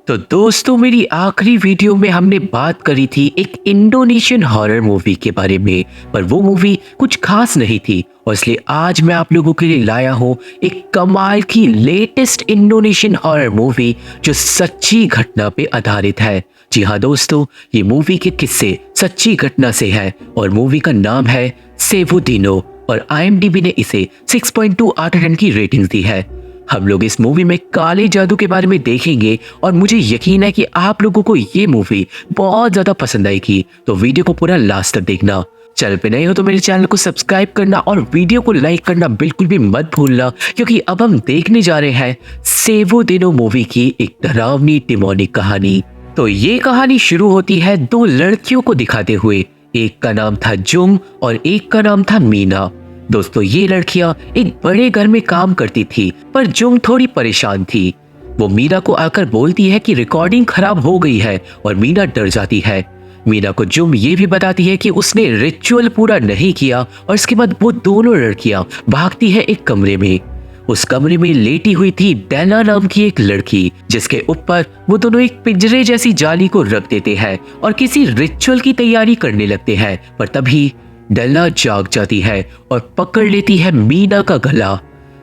तो दोस्तों, मेरी आखिरी वीडियो में हमने बात करी थी एक इंडोनेशियन हॉरर मूवी के बारे में। पर वो मूवी कुछ खास नहीं थी और इसलिए आज मैं आप लोगों के लिए लाया हूँ एक कमाल की लेटेस्ट इंडोनेशियन हॉरर मूवी जो सच्ची घटना पे आधारित है। जी हाँ दोस्तों, ये मूवी के किस्से सच्ची घटना से है और मूवी का नाम है सेवुदिनो और IMDb ने इसे 6.2 आउट ऑफ 10 की रेटिंग दी है। हम लोग इस मूवी में काले जादू के बारे में देखेंगे और मुझे यकीन है कि आप लोगों को ये मूवी बहुत ज्यादा पसंद आएगी, तो वीडियो को पूरा लास्ट तक देखना। चैनल पे नए हो तो मेरे चैनल को सब्सक्राइब करना और वीडियो को लाइक करना बिल्कुल भी मत भूलना, क्योंकि अब हम देखने जा रहे हैं सेवुदिनो मूवी की एक डरावनी डिमोनिक कहानी। तो ये कहानी शुरू होती है दो लड़कियों को दिखाते हुए। एक का नाम था जुम और एक का नाम था मीना। दोस्तों, ये लड़कियां एक बड़े घर में काम करती थी, पर जुम थोड़ी परेशान थी। वो मीना को आकर बोलती है कि रिकॉर्डिंग खराब हो गई है और मीना डर जाती है। मीना को जुम ये भी बताती है कि उसने रिचुअल पूरा नहीं किया और इसके बाद वो दोनों लड़कियां भागती है एक कमरे में। उस कमरे में लेटी हुई थी डेला नाम की एक लड़की, जिसके ऊपर वो दोनों एक पिंजरे जैसी जाली को रख देते हैं और किसी रिचुअल की तैयारी करने लगते हैं। पर तभी डेला जाग जाती है और पकड़ लेती है मीना का गला।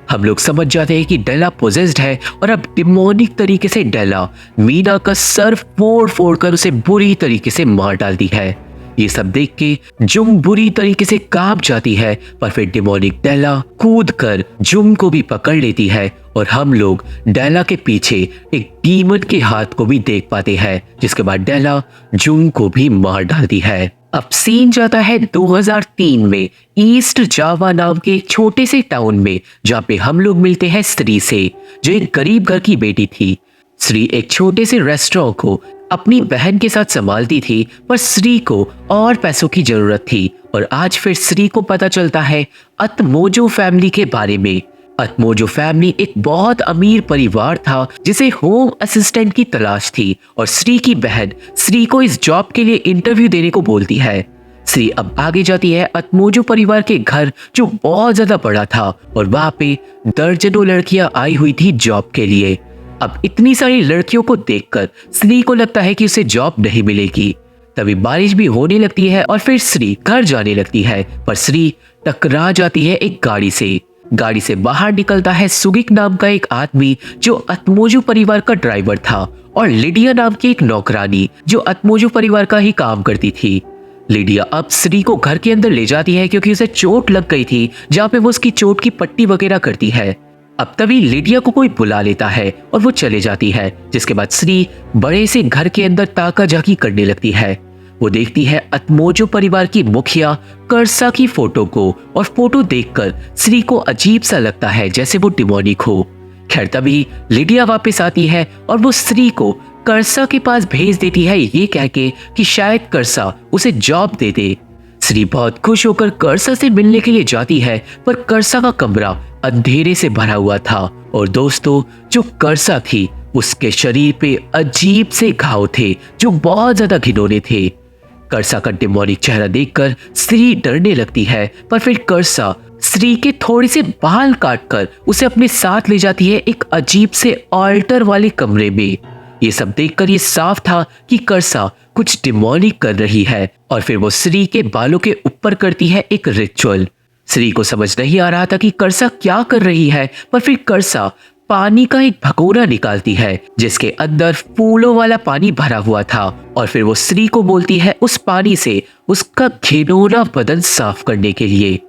हम लोग समझ जाते हैं कि डेला पोजेस्ड है और अब डिमोनिक तरीके से डेला मीना का सर फोड़ फोड़ कर उसे बुरी तरीके से मार डालती है। ये सब देख के जुम बुरी तरीके से कांप जाती है, पर फिर डिमोनिक डेला कूद कर जुम को भी पकड़ लेती है और हम लोग डेला के पीछे एक डीमन के हाथ को भी देख पाते हैं, जिसके बाद डेला जुम को भी मार डालती है। अब सीन जाता है 2003 में ईस्ट जावा नाम के एक छोटे से टाउन में, जहाँ पे हम लोग मिलते हैं स्त्री से, जो एक गरीब घर की बेटी थी। श्री एक छोटे से रेस्टोरेंट को अपनी बहन के साथ संभालती थी, पर श्री को और पैसों की जरूरत थी और आज फिर श्री को पता चलता है अतमोजो फैमिली के बारे में। अतमोजो फैमिली एक बहुत अमीर परिवार था जिसे होम असिस्टेंट की तलाश थी और श्री की बहन श्री को इस जॉब के लिए इंटरव्यू देने को बोलती है। श्री अब आगे जाती है अतमोजो परिवार के घर, जो बहुत ज्यादा बड़ा था और वहां पे दर्जनों लड़कियां आई हुई थी जॉब के लिए। अब इतनी सारी लड़कियों को देखकर श्री को लगता है कि उसे जॉब नहीं मिलेगी। तभी बारिश भी होने लगती है और फिर श्री घर जाने लगती है, पर श्री टकरा जाती है एक गाड़ी से। गाड़ी से बाहर निकलता है सुगिक नाम का एक आदमी, जो अतमोजो परिवार का ड्राइवर था, और लिडिया नाम की एक नौकरानी, जो अतमोजो परिवार का ही काम करती थी। लिडिया अब श्री को घर के अंदर ले जाती है क्योंकि उसे चोट लग गई थी, जहाँ पे वो उसकी चोट की पट्टी वगैरह करती है। अब तभी लिडिया को कोई बुला लेता है और वो चले जाती है, जिसके बाद श्री बड़े से घर के अंदर ताका झाकी करने लगती है। वो देखती है अतमोजो परिवार की मुखिया कर्सा की फोटो को और फोटो देखकर श्री को अजीब सा लगता है, जैसे वो डिमोनिक हो। खैर, तभी लिडिया वापस आती है और वो श्री को कर्सा के पास भेज देती है, ये कह के कि शायद कर्सा उसे जॉब दे दे। श्री बहुत खुश होकर कर्सा से मिलने के लिए जाती है, पर कर्सा का कमरा अंधेरे से भरा हुआ था और दोस्तों, जो कर्सा थी उसके शरीर पे अजीब से घाव थे जो बहुत ज्यादा घिनौने थे। कर्सा का डिमोनिक चेहरा देखकर श्री डरने लगती है, पर फिर कर्सा श्री के थोड़े से बाल काटकर उसे अपने साथ ले जाती है एक अजीब से ऑल्टर वाले कमरे में। ये सब देखकर ये साफ था कि कर्सा कुछ डिमोनिक कर रही है और फिर वो श्री के बालों के ऊपर करती है एक रिचुअल। श्री को समझ नहीं आ रहा था कि कर्सा क्या कर रही है, पर फिर कर्सा पानी का एक भगोना निकालती है जिसके अंदर फूलों वाला पानी भरा हुआ था और फिर वो श्री को बोलती है उस पानी से उसका घिनौना बदन साफ करने के लिए।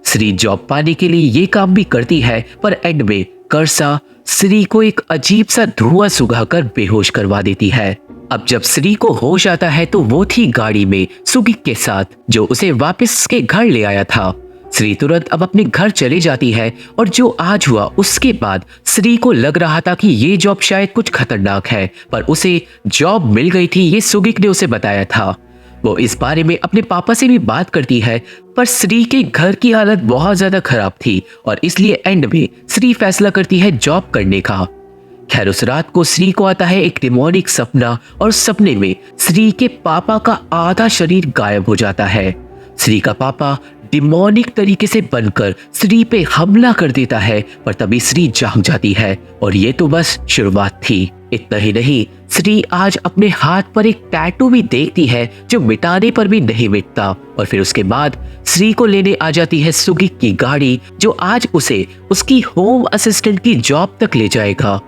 श्री जॉब पाने के लिए ये काम भी करती है, पर एंड में कर्सा श्री को एक अजीब सा धुआं सुखाकर बेहोश करवा देती है। अब जब श्री को होश आता है तो वो थी गाड़ी में सुगिक के साथ, जो उसे वापस के घर ले आया था। श्री तुरंत अब अपने घर चले जाती है और जो आज हुआ उसके बाद श्री को लग रहा था कि ये जॉब शायद कुछ खतरनाक है, पर उसे जॉब मिल गई थी, ये सुगिक ने उसे बताया था। वो इस बारे में अपने पापा से भी बात करती है, पर श्री के घर की हालत बहुत ज्यादा खराब थी और इसलिए एंड में श्री फैसला करती है जॉब करने का। खैर, उस रात को श्री को आता है एक डिमोनिक सपना और सपने में श्री के पापा का आधा शरीर गायब हो जाता है। श्री का पापा डिमोनिक तरीके से बनकर श्री पे हमला कर देता है, पर तभी श्री जाग जाती है और ये तो बस शुरुआत थी। इतना ही नहीं, श्री आज अपने हाथ पर एक टैटू भी देखती है जो मिटाने पर भी नहीं मिटता। और फिर उसके बाद श्री को लेने आ जाती है सुगिक की गाड़ी, जो आज उसे उसकी होम असिस्टेंट की जॉब तक ले जाएगा।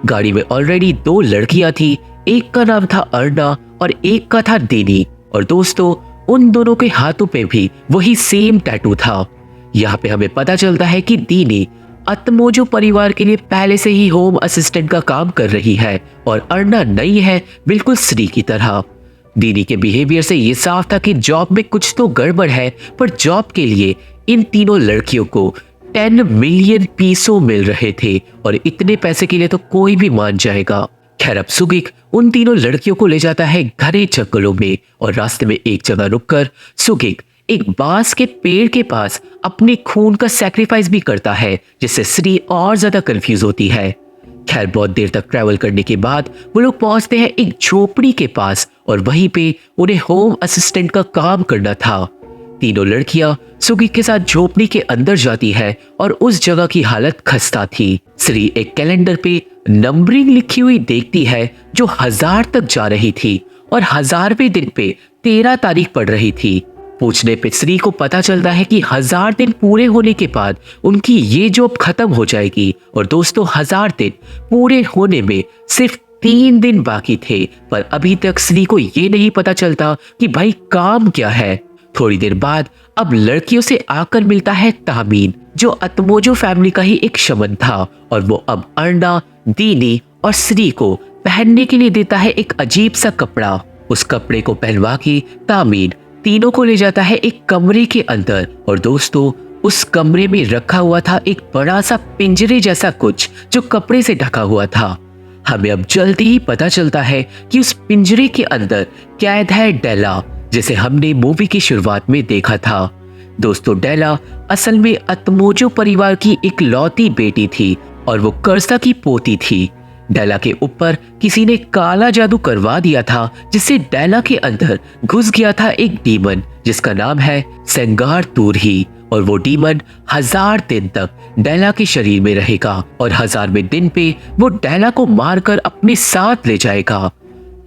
गाड़ी में ऑलरेडी 2 लड़कियां थी, एक का नाम था अर्ना और एक का था दीनी। और दोस्तों, उन दोनों के हाथों पे भी वही सेम टैटू था। यहाँ पे हमें पता चलता है कि दीनी अतमोजो परिवार के लिए पहले से ही होम असिस्टेंट का काम कर रही है और अर्ना नई है, बिल्कुल श्री की तरह। दीनी के बिहेवियर से ये साफ था कि जॉब में कुछ तो गड़बड़ है, पर जॉब के लिए इन तीनों लड़कियों को 10 मिलियन पीसो मिल रहे थे और इतने पैसे के लिए तो कोई भी मान जाएगा। खैर, अब सुगिक उन तीनों लड़कियों को ले जाता है घने जंगलों में और रास्ते में एक जगह रुककर सुगिक एक बांस के पेड़ के पास अपने खून का सैक्रिफाइस भी करता है, जिससे श्री और ज्यादा कंफ्यूज होती है। खैर, बहुत देर तक ट्रैवल करने के बाद वो लोग पहुंचते हैं एक झोपड़ी के पास और वहीं पे उन्हें होम असिस्टेंट का काम करना था। तीनों लड़कियां सुगिक के साथ झोपड़ी के अंदर जाती है और उस जगह की हालत खस्ता थी। श्री एक कैलेंडर पे नंबरिंग लिखी हुई देखती है जो 1000 तक जा रही थी और 1000वें दिन पे 13 तारीख पड़ रही थी। पूछने पे श्री को पता चलता है कि 1000 दिन पूरे होने के बाद उनकी ये जॉब खत्म हो जाएगी। और दोस्तों, 1000 दिन पूरे होने में सिर्फ 3 दिन बाकी थे, पर अभी तक श्री को ये नहीं पता चलता कि भाई काम क्या है। थोड़ी देर बाद अब लड़कियों से आकर मिलता है तामीन, जो अतमोजो फैमिली का ही एक शमन था, और वो अब अर्ना, दीनी और श्री को पहनने के लिए देता है एक अजीब सा कपड़ा। उस कपड़े को पहनवा के तामीन तीनों को ले जाता है एक कमरे के अंदर। और दोस्तों, उस कमरे में रखा हुआ था एक बड़ा सा पिंजरे जैसा कुछ जो कपड़े से ढका हुआ था। हमें अब जल्दी ही पता चलता है कि उस पिंजरे के अंदर कैद है डेला, जिसे हमने मूवी की शुरुआत में देखा था। दोस्तों, डेला असल में अतमोजो परिवार की एक लौती बेटी थी और वो कर्सा की पोती थी। डेला के ऊपर किसी ने काला जादू करवा दिया था, जिससे डेला के अंदर घुस गया था एक डीमन जिसका नाम है सेंगार तूरही। और वो डीमन 1000 दिन तक डेला के शरीर में रहेगा और 1000वें दिन पे वो डेला को मारकर अपने साथ ले जाएगा।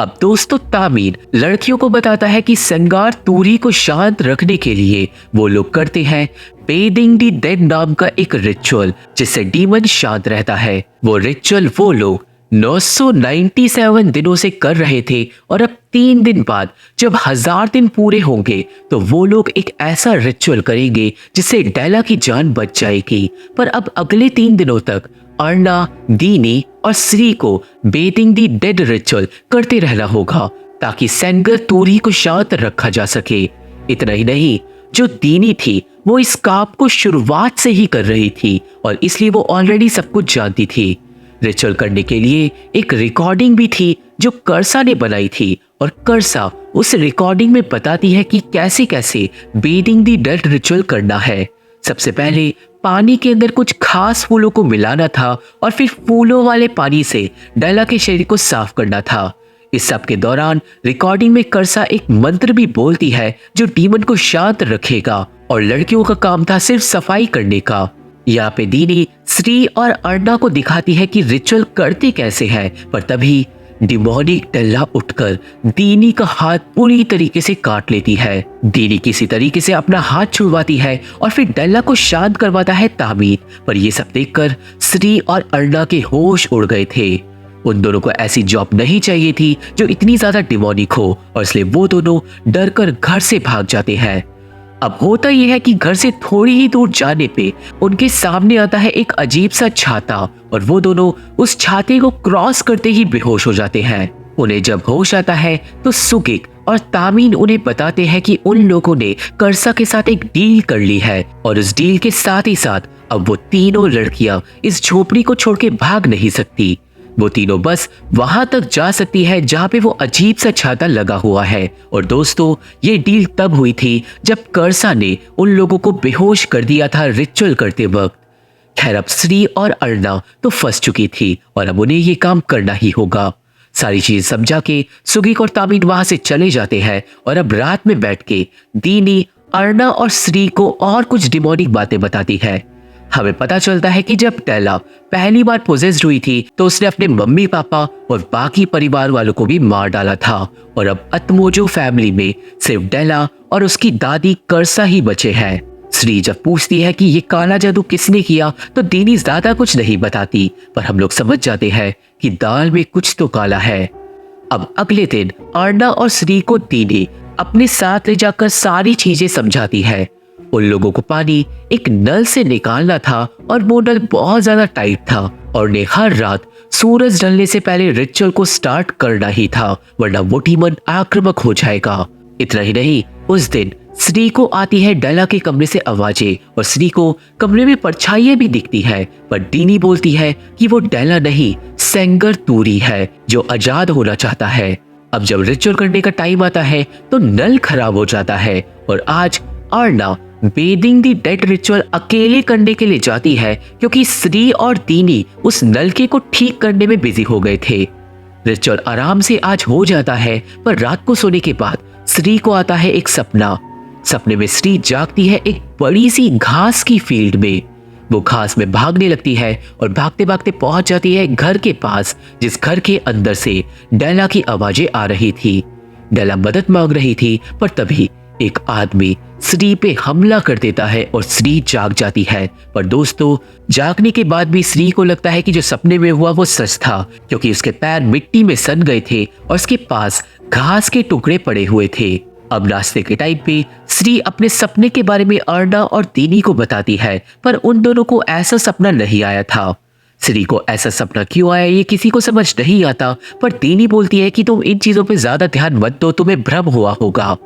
अब दोस्तों, तामीन लड़कियों को बताता है कि सेंगार तूरही को शांत रखने के लिए वो लोग करते हैं बेदिंग दी डेड नाम का एक रिचुअल, जिससे डीमन शांत रहता है। वो रिचुअल वो लोग 997 दिनों से कर रहे थे और अब 3 दिन बाद जब 1000 दिन पूरे होंगे तो वो लोग एक ऐसा रिचुअल करेंगे जिससे डेला की जान बच जाएगी। पर अब अगले 3 दिनों तक अर्ना, दीनी और श्री को बेदिंग दी डेड रिचुअल करते रहना होगा ताकि सेंगर तूरही को शांत रखा जा सके। इतना ही नहीं, जो दीनी थी वो इस काम को शुरुआत से ही कर रही थी और इसलिए वो ऑलरेडी सब कुछ जानती थी। रिचुअल करने के लिए एक रिकॉर्डिंग भी थी जो कर्सा ने बनाई थी और कर्सा उस रिकॉर्डिंग में बताती है कि कैसे कैसे बेदिंग दी डेड रिचुअल करना है। सबसे पहले पानी के अंदर कुछ खास फूलों को मिलाना था और फिर फूलों वाले पानी से डेला के शरीर को साफ करना था। इस सब के दौरान रिकॉर्डिंग में कर्सा एक मंत्र भी बोलती है जो डीमन को शांत रखेगा और लड़कियों का काम था सिर्फ सफाई करने का। यहाँ पे दीनी श्री और अर्ना को दिखाती है कि रिचुअल करते कैसे हैं, पर तभी डिमोनिक डेला उठकर दीनी का हाथ पूरी तरीके से काट लेती है। दीनी किसी तरीके से अपना हाथ छुड़वाती है और फिर डेला को शांत करवाता है तामीन, पर यह सब देखकर श्री और अर्ना के होश उड़ गए थे। उन दोनों को ऐसी जॉब नहीं चाहिए थी जो इतनी ज्यादा डिमोनिक हो और इसलिए वो दोनों डर कर घर से भाग जाते हैं। अब होता यह है कि घर से थोड़ी ही दूर जाने पे उनके सामने आता है एक अजीब सा छाता और वो दोनों उस छाते को क्रॉस करते ही बेहोश हो जाते हैं। उन्हें जब होश आता है तो सुगिक और तामीन उन्हें बताते हैं कि उन लोगों ने कर्सा के साथ एक डील कर ली है और उस डील के साथ ही साथ अब वो तीनों लड़कियां इस झोपड़ी को छोड़ के भाग नहीं सकती। वो तीनों बस वहां तक जा सकती है जहां पे वो अजीब सा छाता लगा हुआ है। और दोस्तों, ये डील तब हुई थी जब कर्सा ने उन लोगों को बेहोश कर दिया था रिचुअल करते वक्त। खैर, अब श्री और अर्ना तो फंस चुकी थी और अब उन्हें ये काम करना ही होगा। सारी चीज समझा के सुगिक और तामीन वहां से चले जाते हैं और अब रात में बैठ के दीनी अर्ना और श्री को और कुछ डिमोनिक बातें बताती है। हमें पता चलता है कि जब डेला पहली बार पोजेस्ड हुई थी तो उसने अपने मम्मी पापा और बाकी परिवार वालों को भी मार डाला था और अब अतमोजो फैमिली में सिर्फ डेला और उसकी दादी कर्सा ही बचे हैं। श्री जब पूछती है कि ये काला जादू किसने किया तो दीनी ज्यादा कुछ नहीं बताती, पर हम लोग समझ जाते हैं कि दाल में कुछ तो काला है। अब अगले दिन अर्ना और श्री को दीनी अपने साथ ले जाकर सारी चीजें समझाती है। उन लोगों को पानी एक नल से निकालना था और वो नल बहुत ज्यादा टाइट था और उन्हें हर रात सूरज ढलने से पहले रिचुअल को स्टार्ट करना ही था, वरना वो डीमन आक्रामक हो जाएगा। इतना ही नहीं, उस दिन श्री को आती है डेला के कमरे से आवाजें और श्री को कमरे में परछाइयां भी दिखती है, पर डीनी बोलती है कि वो डेला नहीं सेंगर तूरी है जो आजाद होना चाहता है। अब जब रिचुअल करने का टाइम आता है तो नल खराब हो जाता है और आज अर्ना बेदिंग दी डेड रिचुअल अकेले करने के लिए जाती है क्योंकि श्री और दीनी उस नलके को ठीक करने में बिजी हो गए थे। रिचुअल आराम से आज हो जाता है, पर रात को सोने के बाद श्री को आता है एक सपना। सपने में श्री जागती है एक बड़ी सी घास की फील्ड में। वो घास में भागने लगती है और भागते भागते पहुंच जाती है घर के पास, जिस घर के अंदर से डेला की आवाजें आ रही थी। डेला मदद मांग रही थी, पर तभी एक आदमी श्री पे हमला कर देता है और श्री जाग जाती है। पर दोस्तों, जागने के बाद भी श्री को लगता है कि जो सपने में हुआ वो सच था, क्योंकि उसके पैर मिट्टी में सन गए थे और उसके पास घास के टुकड़े पड़े हुए थे। अब नाश्ते के टाइम पे श्री अपने सपने के बारे में अर्ना और दीनी को बताती है, पर उन दोनों को ऐसा सपना नहीं आया था। श्री को ऐसा सपना क्यों आया ये किसी को समझ नहीं आता, पर दीनी बोलती है कि तुम इन चीजों पे ज्यादा ध्यान मत दो, तुम्हें भ्रम हुआ होगा।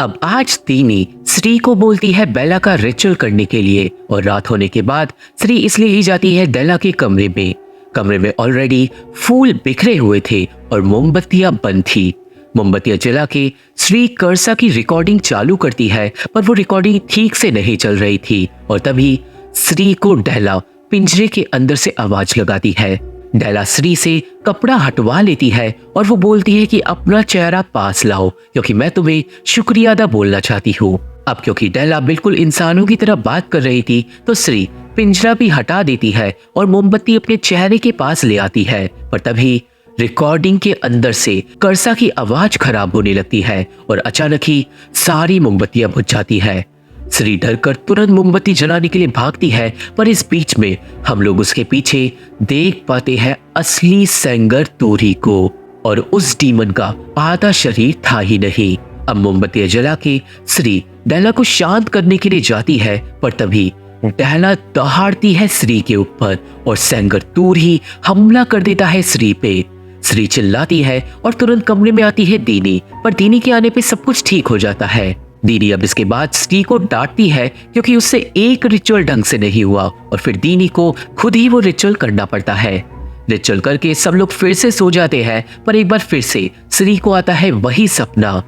अब आज दीनी श्री को बोलती है बेला का रिचुअल करने के लिए और रात होने के बाद श्री इसलिए ही जाती है डेला के कमरे में। कमरे में ऑलरेडी फूल बिखरे हुए थे और मोमबत्तियां बंद थी। मोमबत्तियां जला के श्री कर्सा की रिकॉर्डिंग चालू करती है, पर वो रिकॉर्डिंग ठीक से नहीं चल रही थी और तभी श्री को डेला पिंजरे के अंदर से आवाज लगाती है। डेला श्री से कपड़ा हटवा लेती है और वो बोलती है कि अपना चेहरा पास लाओ क्योंकि मैं तुम्हें शुक्रिया अदा बोलना चाहती हूँ। अब क्योंकि डेला बिल्कुल इंसानों की तरह बात कर रही थी तो श्री पिंजरा भी हटा देती है और मोमबत्ती अपने चेहरे के पास ले आती है, पर तभी रिकॉर्डिंग के अंदर से कर्सा की आवाज खराब होने लगती है और अचानक ही सारी मोमबत्तियां बुझ जाती है। श्री डरकर तुरंत मोमबत्ती जलाने के लिए भागती है, पर इस बीच में हम लोग उसके पीछे देख पाते हैं असली सेंगर तूरी को और उस डीमन का आधा शरीर था ही नहीं। अब मोमबत्तियां जला के श्री डेला को शांत करने के लिए जाती है, पर तभी डेला दहाड़ती है श्री के ऊपर और सेंगर तूरी हमला कर देता है श्री पे। श्री चिल्लाती है और तुरंत कमरे में आती है दीनी, पर दीनी के आने पे सब कुछ ठीक हो जाता है। दीनी अब इसके बाद श्री को डांटती है क्योंकि उससे एक रिचुअल ढंग से नहीं हुआ और फिर दीनी को खुद ही वो रिचुअल करना पड़ता है। रिचुअल करके सब लोग फिर से सो जाते हैं, पर एक बार फिर से श्री को आता है वही सपना।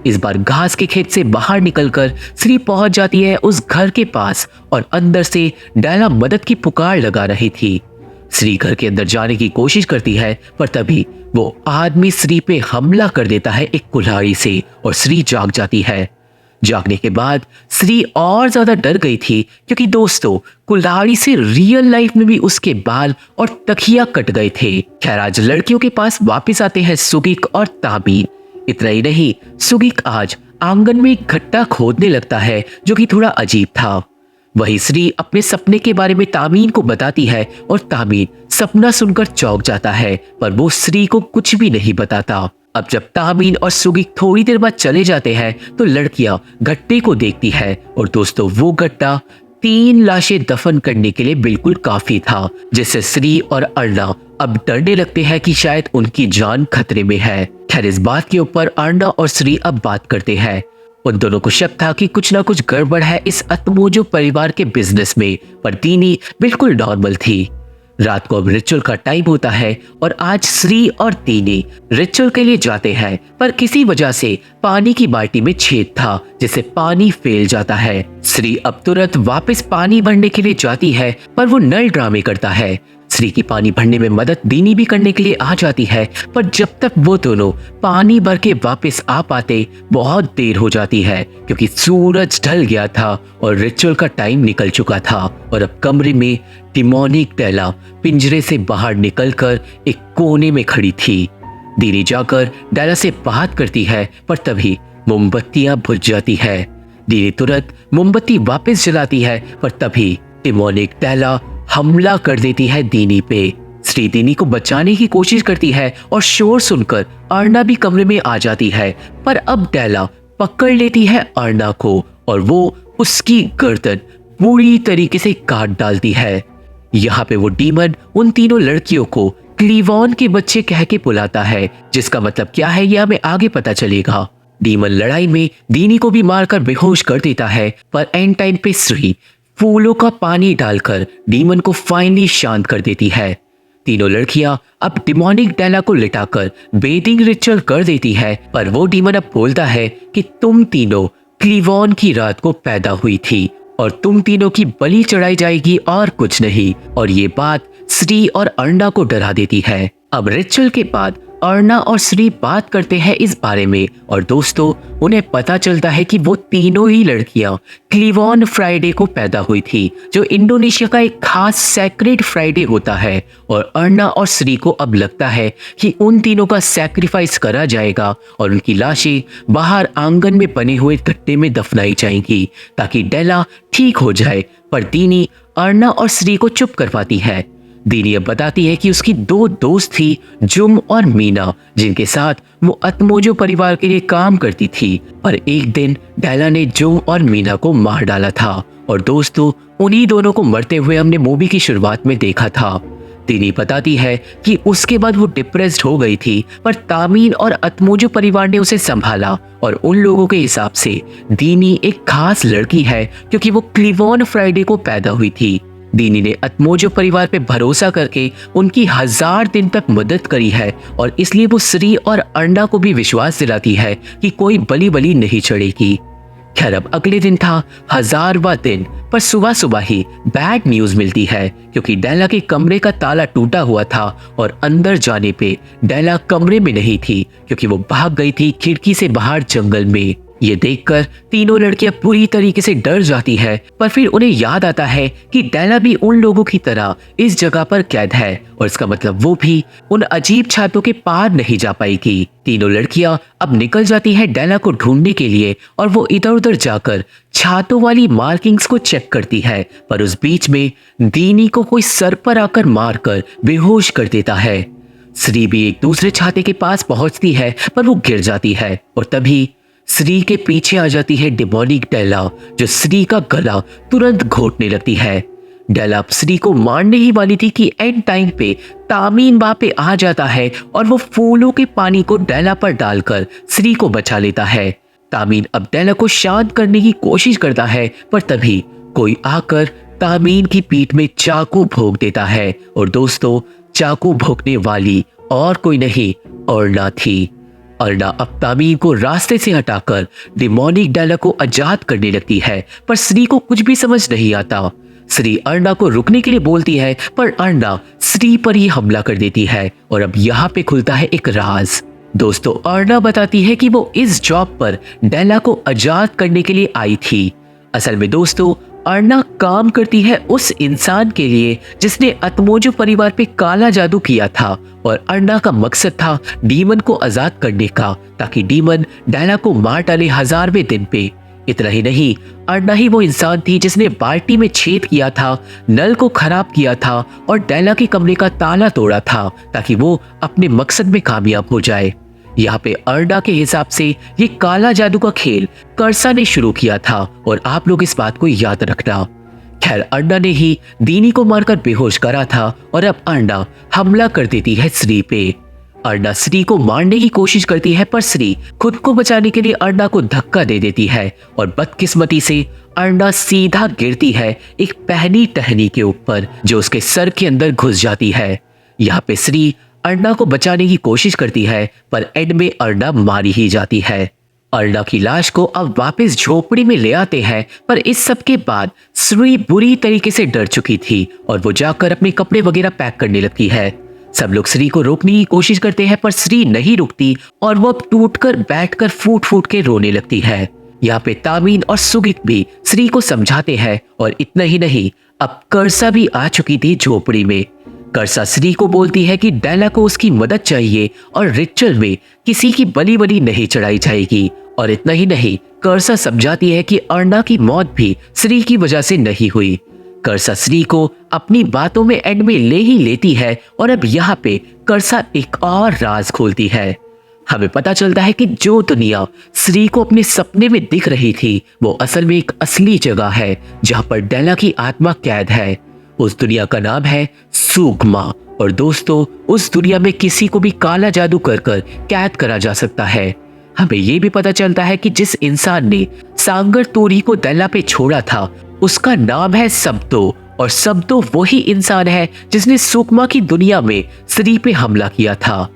इस बार घास के खेत से बाहर निकलकर श्री पहुंच जाती है उस घर के पास और अंदर से डेला मदद की पुकार लगा रही थी। श्री घर के अंदर जाने की कोशिश करती है, पर तभी वो आदमी श्री पे हमला कर देता है एक कुल्हाड़ी से और श्री जाग जाती है। जागने के बाद श्री और ज्यादा डर गई थी क्योंकि दोस्तों, कुल्हाड़ी से रियल लाइफ में भी उसके बाल और तकिया कट गए थे। खैर, आज लड़कियों के पास वापस आते हैं सुगिक और तामीन। इतना ही नहीं, सुगिक आज आंगन में एक गड्ढा खोदने लगता है जो कि थोड़ा अजीब था। वही श्री अपने सपने के बारे में तामीन को बताती है और तामीन सपना सुनकर चौंक जाता है, पर वो श्री को कुछ भी नहीं बताता। अब जब तामीन और सुगिक थोड़ी देर बाद चले जाते हैं तो लड़कियां गड्ढे को देखती है और दोस्तों, वो गड्ढा 3 लाशें दफन करने के लिए बिल्कुल काफी था, जिससे श्री और अर्ना अब डरने लगते हैं कि शायद उनकी जान खतरे में है। खैर, इस बात के ऊपर अर्ना और श्री अब बात करते हैं। उन दोनों को शक था कि कुछ ना कुछ गड़बड़ है इस अतमोजो परिवार के बिजनेस में, पर दीनी बिल्कुल नॉर्मल थी। रात को अब रिचुअल का टाइम होता है और आज श्री और दीनी रिचुअल के लिए जाते हैं, पर किसी वजह से पानी की बाल्टी में छेद था जिससे पानी फेल जाता है। श्री अब तुरंत वापस पानी भरने के लिए जाती है, पर वो नल ड्रामे करता है। श्री की पानी भरने में मदद दीनी भी करने के लिए आ जाती है, पर जब तक वो दोनों पानी भर के वापस आ पाते बहुत देर हो जाती है, क्योंकि सूरज ढल गया था और रिचुअल का टाइम निकल चुका था। और अब कमरे में डिमोनिक डेला पिंजरे से बाहर निकलकर एक कोने में खड़ी थी। दीनी जाकर डेला से बात करती है, पर तभी मोमबत्तियां बुझ जाती है। दीनी तुरंत मोमबत्ती वापस जलाती है, पर तभी डिमोनिक डेला हमला कर देती है दीनी पे। श्री दीनी को बचाने की कोशिश करती है और शोर सुनकर अर्ना भी कमरे में आ जाती है, पर अब डेला पकड़ लेती है अर्ना को और वो उसकी गर्दन पूरी तरीके से काट डालती है। यहाँ पे वो डीमन उन तीनों लड़कियों को क्लीवॉन के बच्चे कह के बुलाता है, जिसका मतलब क्या है यह हमें आगे पता चलेगा। डीमन लड़ाई में दीनी को भी मारकर बेहोश कर देता है, पर एंड टाइम पे श्री फूलों का पानी डालकर डीमन को फाइनली शांत कर देती है। तीनों लड़कियां अब डिमोनिक डेला को लिटाकर बेदिंग रिचुअल कर देती है, पर वो डीमन अब बोलता है कि तुम तीनों क्लीवॉन की रात को पैदा हुई थी और तुम तीनों की बलि चढ़ाई जाएगी और कुछ नहीं। और ये बात श्री और अर्ना को डरा देती है। अब रिचुअल के बाद अर्ना और श्री बात करते हैं इस बारे में, और दोस्तों उन्हें पता चलता है कि वो तीनों ही लड़कियां क्लीवॉन फ्राइडे को पैदा हुई थी, जो इंडोनेशिया का एक खास सैक्रेड फ्राइडे होता है। और अर्ना और श्री को अब लगता है कि उन तीनों का सैक्रिफाइस करा जाएगा और उनकी लाशें बाहर आंगन में बने हुए गड्ढे में दफनाई जाएंगी ताकि डेला ठीक हो जाए। पर दीनी अर्ना और श्री को चुप करवाती है। दीनी अब बताती है कि उसकी दो दोस्त थी, जुम और मीना, जिनके साथ वो अतमोजो परिवार के लिए काम करती थी। पर एक दिन डेला ने जुम और मीना को मार डाला था। और दोस्तों उन्हीं दोनों को मरते हुए हमने मूवी की शुरुआत में देखा था। दीनी बताती है कि उसके बाद वो डिप्रेस्ड हो गई थी, पर तामीन और अतमोजो परिवार ने उसे संभाला। और उन लोगों के हिसाब से दीनी एक खास लड़की है, क्योंकि वो क्लीवॉन फ्राइडे को पैदा हुई थी। दीनी ने अतमोजो परिवार पे भरोसा करके उनकी 1000 दिन तक मदद करी है, और इसलिए वो श्री और अर्ना को भी विश्वास दिलाती है कि कोई बलि नहीं चढ़ेगी। खैर अब अगले दिन था 1000वां दिन, पर सुबह सुबह ही बैड न्यूज मिलती है, क्योंकि डेला के कमरे का ताला टूटा हुआ था और अंदर जाने पे डेला कमरे में नहीं थी, क्योंकि वो भाग गई थी खिड़की से बाहर जंगल में। ये देखकर तीनों लड़कियां पूरी तरीके से डर जाती है, पर फिर उन्हें याद आता है कि डेला भी उन लोगों की तरह इस जगह पर कैद है, और इसका मतलब वो भी उन अजीब छातों के पार नहीं जा पाएगी। तीनों लड़कियां अब निकल जाती है डेला को ढूंढने के लिए, और वो इधर उधर जाकर छातों वाली मार्किंग्स को चेक करती है। पर उस बीच में दीनी को कोई सर पर आकर मारकर बेहोश कर देता है। श्री भी एक दूसरे छाते के पास पहुंचती है, पर वो गिर जाती है, और तभी श्री के पीछे आ जाती है डिमोनिक डेला, जो श्री का गला तुरंत घोटने लगती है। डेला श्री को मारने ही वाली थी कि एंड टाइम पे तामीन वहां पे आ जाता है, और वो फूलों के पानी को डेला पर डालकर श्री को बचा लेता है। तामीन अब डेला को शांत करने की कोशिश करता है, पर तभी कोई आकर तामीन की पीठ में चाकू भोंक देता है। और दोस्तों चाकू भोंकने वाली और कोई नहीं अर्ना थी। अर्ना अब तामीन को रास्ते से हटाकर डिमोनिक डेला को आजाद करने लगती है, पर श्री को कुछ भी समझ नहीं आता। श्री अर्ना को रुकने के लिए बोलती है, पर अर्ना श्री पर ही हमला कर देती है। और अब यहाँ पे खुलता है एक राज। दोस्तों अर्ना बताती है कि वो इस जॉब पर डेला को आजाद करने के लिए आई थी। असल में दोस्तों अर्ना काम करती है उस इंसान के लिए जिसने अतमोजो परिवार पे काला जादू किया था, और अर्ना का मकसद था डीमन को आजाद करने का, ताकि डीमन डेला को मार डाले 1000वें दिन पे। इतना ही नहीं, अर्ना ही वो इंसान थी जिसने बाल्टी में छेद किया था, नल को खराब किया था और डेला के कमरे का ताला तोड़ा था, ताकि वो अपने मकसद में कामयाब हो जाए। यहाँ पे अर्ना के हिसाब से ये काला जादू का खेल कर्सा ने शुरू किया था, और आप लोग इस बात को याद रखना। खैर अर्ना ने ही दीनी को मारकर बेहोश करा था, और अब अर्ना हमला कर देती है श्री पे। अर्ना श्री को मारने की कोशिश करती है, पर श्री खुद को बचाने के लिए अर्ना को धक्का दे देती है, और बदकिस्मती से अर्ना सीधा गिरती है एक पहनी टहनी के ऊपर, जो उसके सर के अंदर घुस जाती है। यहाँ पे श्री अर्ना को बचाने की कोशिश करती है, पर एंड में अर्ना मारी ही जाती है। अर्णा की लाश को अब वापस झोपड़ी में ले आते हैं, पर इस सब के बाद श्री बुरी तरीके से डर चुकी थी और वो जाकर अपने कपड़े वगैरह पैक करने लगती है। सब लोग श्री को रोकने की कोशिश करते हैं, पर श्री नहीं रुकती और वो अब टूटकर बैठकर फूट फूट के रोने लगती है। यहाँ पे तामीन और सुगित भी श्री को समझाते हैं और इतना ही नहीं, अब करसा भी आ चुकी थी झोपड़ी में। करसा श्री को बोलती है कि डेला को उसकी मदद चाहिए और रिचुअल में किसी की बलि नहीं चढ़ाई जाएगी। और इतना ही नहीं, करसा समझाती है कि अर्णा की मौत भी श्री की वजह से नहीं हुई। करसा श्री को अपनी बातों में एंड में ले ही लेती है और अब यहाँ पे करसा एक और राज खोलती है। हमें पता चलता है कि जो दुनिया श्री को अपने सपने में दिख रही थी वो असल में एक असली जगह है जहाँ पर डेला की आत्मा कैद है। उस दुनिया का नाम है सुगमा। और दोस्तों, उस दुनिया में किसी को भी काला जादू कर कर कैद करा जा सकता है। हमें ये भी पता चलता है कि जिस इंसान ने सांगर तोरी को डेला पे छोड़ा था उसका नाम है सबदो, और सबदो वही इंसान है जिसने सुगमा की दुनिया में श्री पे हमला किया था।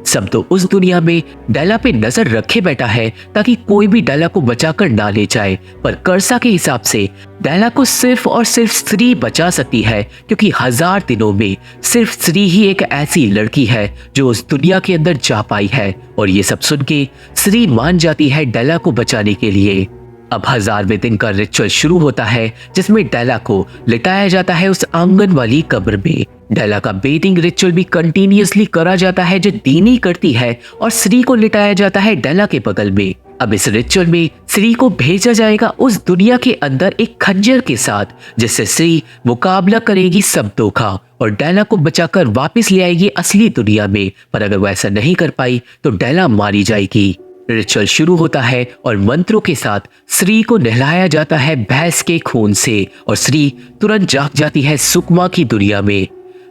सबदो उस दुनिया में डेला पे नजर रखे बैठा है ताकि कोई भी डेला को बचाकर ना ले जाए, पर करसा के हिसाब से डेला को सिर्फ और सिर्फ श्री बचा सकती है, क्योंकि 1000 दिनों में सिर्फ श्री ही एक ऐसी लड़की है जो उस दुनिया के अंदर जा पाई है। और ये सब सुन के श्री मान जाती है डेला को बचाने के लिए। अब 1000वें दिन का रिचुअल शुरू होता है जिसमें डेला को लिटाया जाता है उस आंगन वाली कब्र में। डेला का बेदिंग रिचुअल भी कंटिन्यूअसली करा जाता है जो दीनी करती है, और श्री को लिटाया जाता है डेला के बगल में। अब इस रिचुअल में श्री को भेजा जाएगा उस दुनिया के अंदर एक खंजर के साथ, जिससे श्री मुकाबला करेगी सबदो का और डेला को बचाकर वापस ले आएगी असली दुनिया में। पर अगर वो ऐसा नहीं कर पाई तो डेला मारी जाएगी। रिचुअल शुरू होता है और मंत्रों के साथ श्री को नहलाया जाता है भैंस के खून से, और श्री तुरंत जाग जाती है सुगमा की दुनिया में।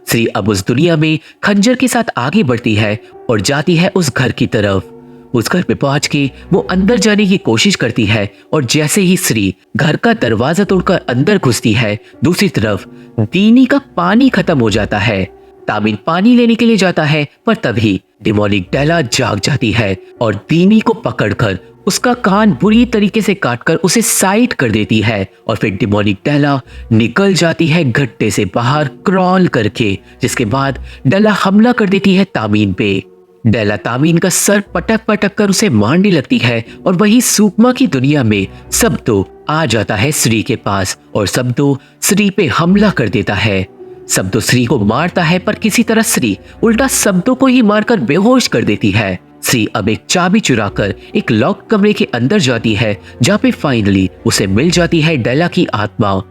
श्री अब उस दुनिया में खंजर के साथ आगे बढ़ती है और जाती है उस घर की तरफ। उस घर पे पहुंच के वो अंदर जाने की कोशिश करती है, और जैसे ही श्री घर का दरवाजा तोड़कर अंदर घुसती है, दूसरी तरफ दीनी का पानी खत्म हो जाता है। तामीन पानी लेने के लिए जाता है, पर तभी डिमोनिक डेला जाग जाती है और दीनी को पकड़कर उसका कान बुरी तरीके से काटकर उसे साइड कर देती है। और फिर डिमोनिक डेला निकल जाती है गड्ढे से बाहर क्रॉल करके, जिसके बाद डेला हमला कर देती है तामीन पे। डेला तामीन का सर पटक पटक कर उसे मारने लगती है, और वही सुगमा की दुनिया में सबदो आ जाता है श्री के पास और सबदो श्री पे हमला कर देता है। सबदो श्री को मारता है, पर किसी तरह श्री उल्टा सबदो को ही मारकर बेहोश कर देती है। श्री अब एक चाबी चुराकर एक लॉक कमरे के अंदर जाती है, जहाँ पे फाइनली उसे मिल जाती है डेला की आत्मा।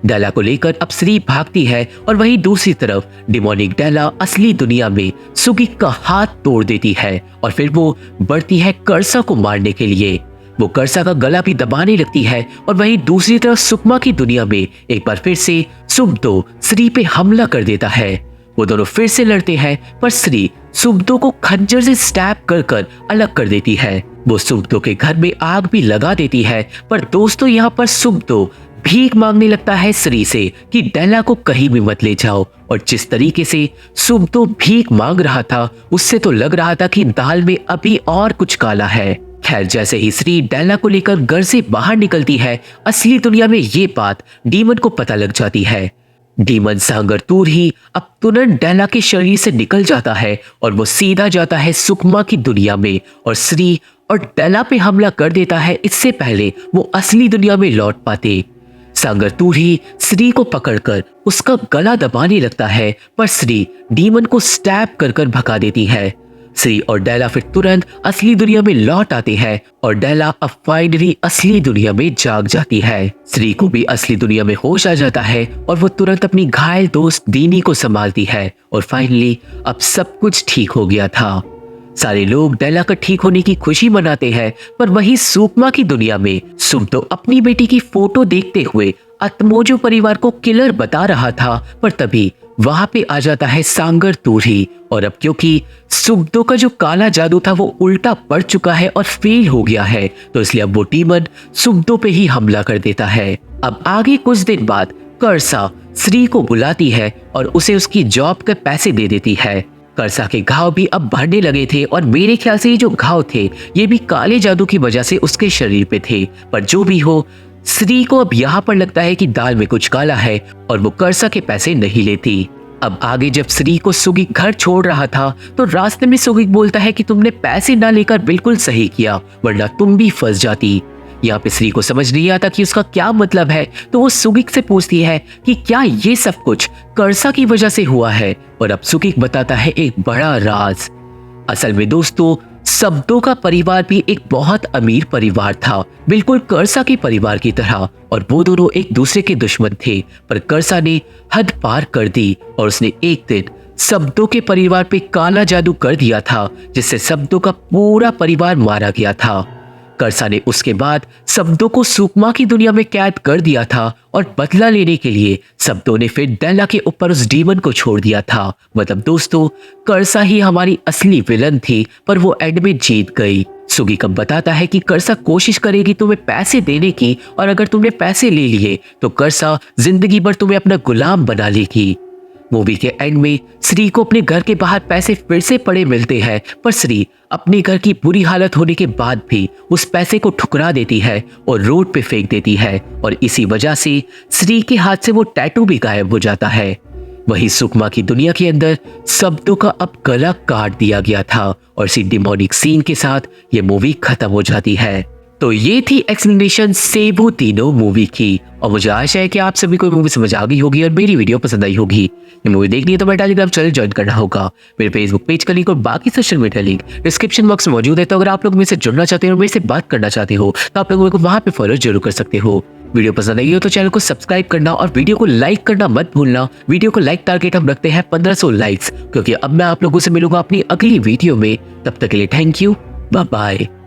डेला को लेकर अब श्री भागती है, और वहीं दूसरी तरफ डिमोनिक डेला असली दुनिया में सुगित का हाथ तोड़ देती है, और फिर वो बढ़ती है करसा को मारने के लिए। वो करसा का गला भी दबाने लगती है, और वहीं दूसरी तरफ सुगमा की दुनिया में एक बार फिर से सबदो श्री पे हमला कर देता है। वो दोनों फिर से लड़ते हैं, पर श्री सबदो को खंजर से स्टैब कर कर अलग कर देती है। वो सबदो के घर में आग भी लगा देती है, पर दोस्तों यहाँ पर सबदो भीख मांगने लगता है श्री से कि डेला को कहीं भी मत ले जाओ। और जिस तरीके से सबदो भीख मांग रहा था उससे तो लग रहा था कि दाल में अभी और कुछ काला है। खैर, जैसे ही श्री डेला को लेकर घर से बाहर निकलती है, असली दुनिया में ये बात डीमन को पता लग जाती है। डीमन सांगर तूर ही अब तुरंत डेला के शरीर से निकल जाता है और वो सीधा जाता है सुगमा की दुनिया में और श्री और डेला पे हमला कर देता है, इससे पहले वो असली दुनिया में लौट पाते। सांगर तूर ही श्री को पकड़कर उसका गला दबाने लगता है, पर श्री डीमन को स्टैब कर कर भगा देती है। श्री और डेला फिर तुरंत असली दुनिया में लौट आते हैं और डेला अब फाइनली असली दुनिया में जाग जाती है। श्री को भी असली दुनिया में होश आ जाता है और वो तुरंत अपनी घायल दोस्त दीनी को संभालती है और फाइनली अब सब कुछ ठीक हो गया था। सारे लोग डेला का ठीक होने की खुशी मनाते हैं, पर वही सुगमा की दुनिया में सबदो अपनी बेटी की फोटो देखते हुए अतमोजो परिवार को किलर बता रहा था, पर तभी वहां पे आ जाता है सांगर तूरी। और अब क्योंकि सबदो का जो काला जादू था वो उल्टा पड़ चुका है और फेल हो गया है, तो इसलिए अब वो डीमन सबदो पे ही हमला कर देता है। अब आगे कुछ दिन बाद करसा श्री को बुलाती है और उसे उसकी जॉब के पैसे दे देती है। करसा के घाव भी अब बढ़ने लगे थे और मेरे ख्याल से ये जो घाव थे ये भी काले जादू की वजह से उसके शरीर पे थे। पर जो भी हो, श्री को अब यहाँ पर लगता है कि दाल में कुछ काला है और वो करसा के पैसे नहीं लेती। अब आगे जब श्री को सुगिक घर छोड़ रहा था तो रास्ते में सुगिक बोलता है कि तुमने पैसे ना लेकर बिल्कुल सही किया, वरना तुम भी फंस जाती। यहाँ पे श्री को समझ नहीं आता कि उसका क्या मतलब है, तो वो सुगिक से पूछती है कि क्या ये सब कुछ करसा की वजह से हुआ है। और अब सुगिक बताता है एक बड़ा राज। असल में दोस्तों, शब्दों का परिवार भी एक बहुत अमीर परिवार था, बिल्कुल करसा के परिवार की तरह, और वो दोनों एक दूसरे के दुश्मन थे। पर करसा ने हद पार कर दी और उसने एक दिन शब्दों के परिवार पे काला जादू कर दिया था, जिससे शब्दों का पूरा परिवार मारा गया था। करसा ने उसके बाद शब्दों को सुकमा की दुनिया में कैद कर दिया था और बदला लेने के लिए शब्दों ने फिर डेला के ऊपर उस डीमन को छोड़ दिया था। मतलब दोस्तों, करसा ही हमारी असली विलन थी, पर वो एंड में जीत गई। सुगिक बताता है कि करसा कोशिश करेगी तुम्हें पैसे देने की, और अगर तुमने पैसे ले लिए तो करसा जिंदगी भर तुम्हें अपना गुलाम बना लेगी। मूवी के एंड में श्री को अपने घर के बाहर पैसे फिर से पड़े मिलते हैं, पर श्री अपने घर की बुरी हालत होने के बाद भी उस पैसे को ठुकरा देती है और रोड पे फेंक देती है, और इसी वजह से श्री के हाथ से वो टैटू भी गायब हो जाता है। वही सुकमा की दुनिया के अंदर शब्दों का अब गला काट दिया गया था, और इसी डिमोनिक सीन के साथ ये मूवी खत्म हो जाती है। तो ये थी एक्सप्लेनेशन सेबू तीनों मूवी की, और मुझे आशा है कि आप सभी को मूवी समझ आ गई होगी और मेरी वीडियो पसंद आई होगी। ये मूवी देखनी है तो मेरे टेलीग्राम चैनल ज्वाइन करना होगा। मेरे फेसबुक पेज का लिंक और बाकी social media link description box में मौजूद है। तो अगर आप लोग मेरे से जुड़ना चाहते हो और मेरे से बात करना चाहते हो तो आप लोग मेरे को वहां पे फॉलो जरूर कर सकते हो। वीडियो पसंद आई हो तो चैनल को सब्सक्राइब करना और वीडियो को लाइक करना मत भूलना। वीडियो को लाइक टारगेट हम रखते हैं 1500 लाइक्स, क्योंकि अब मैं आप लोगों से मिलूंगा अपनी अगली वीडियो में। तब तक के लिए थैंक यू, बाय बाय।